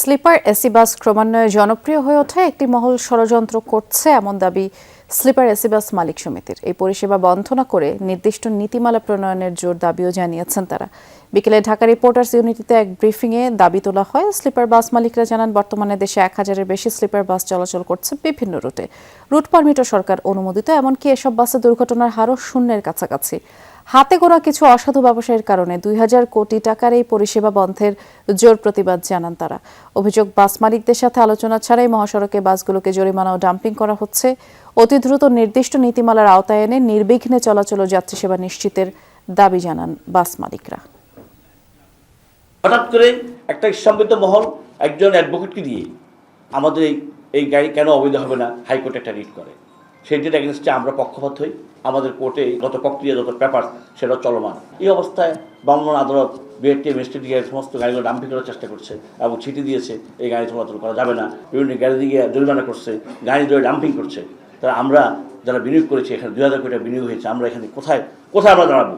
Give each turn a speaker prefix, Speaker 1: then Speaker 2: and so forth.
Speaker 1: Sleeper AC bus ক্রমান্বয়ে জনপ্রিয় হয়ে ওঠে একটি মহল ষড়যন্ত্র করছে এমন দাবি স্লিপার এসি বাস মালিক সমিতির। এই পরিষেবা বন্ধ না করে নির্দিষ্ট নীতিমালা প্রণয়নের জোর দাবিও জানিয়েছেন তারা। বিকেলে ঢাকা রিপোর্টার্স ইউনিটিতে এক ব্রিফিংয়ে দাবি তোলা হয়। স্লিপার বাস মালিকরা জানান, বর্তমানে দেশে 1000-এর বেশি স্লিপার বাস চলাচল করছে বিভিন্ন রুটে। রুট পারমিটও সরকার অনুমোদিত, এমনকি এসব বাসে দুর্ঘটনার হারও শূন্যের কাছাকাছি। হাতে গোনা কিছু অসাধু ব্যবসায়ীর কারণে 2000 কোটি টাকার এই পরিষেবা বন্ধের জোর প্রতিবাদ জানান তারা। অভিযোগ, বাস মালিকদের সাথে আলোচনা ছাড়াই মহাসড়কে বাসগুলোকে জরিমানা ও ডাম্পিং করা হচ্ছে। অতি দ্রুত নির্দিষ্ট নীতিমালার আওতায় এনে নির্বিঘ্নে চলাচল ও যাত্রী সেবা নিশ্চিতের দাবি জানান বাস মালিকরা।
Speaker 2: হঠাৎ করে একটা ইসলামবিদ্য মহল একজন অ্যাডভোকেটকে দিয়ে আমাদের এই গাড়ি কেন অবৈধ হবে না হাইকোর্টে একটা রিট করে। সেইটার এগেনস্টে আমরা পক্ষপাত হই। আমাদের কোর্টে যত প্রক্রিয়া, যত পেপার, সেটা চলমান। এই অবস্থায় ভ্রাম্যমাণ আদালত, বিআরটি, ম্যাজিস্ট্রেট গিয়ে সমস্ত গাড়িগুলো ডাম্পিং করার চেষ্টা করছে এবং ছিটি দিয়েছে এই গাড়ি চলাচল করা যাবে না। বিভিন্ন গাড়ি দিয়ে জরিমানা করছে, গাড়ি ধরে ডাম্পিং করছে। তারা আমরা যারা বিনিয়োগ করেছি, এখানে 2000 কোটি টাকা বিনিয়োগ হয়েছে, আমরা এখানে কোথায় আমরা দাঁড়াবো?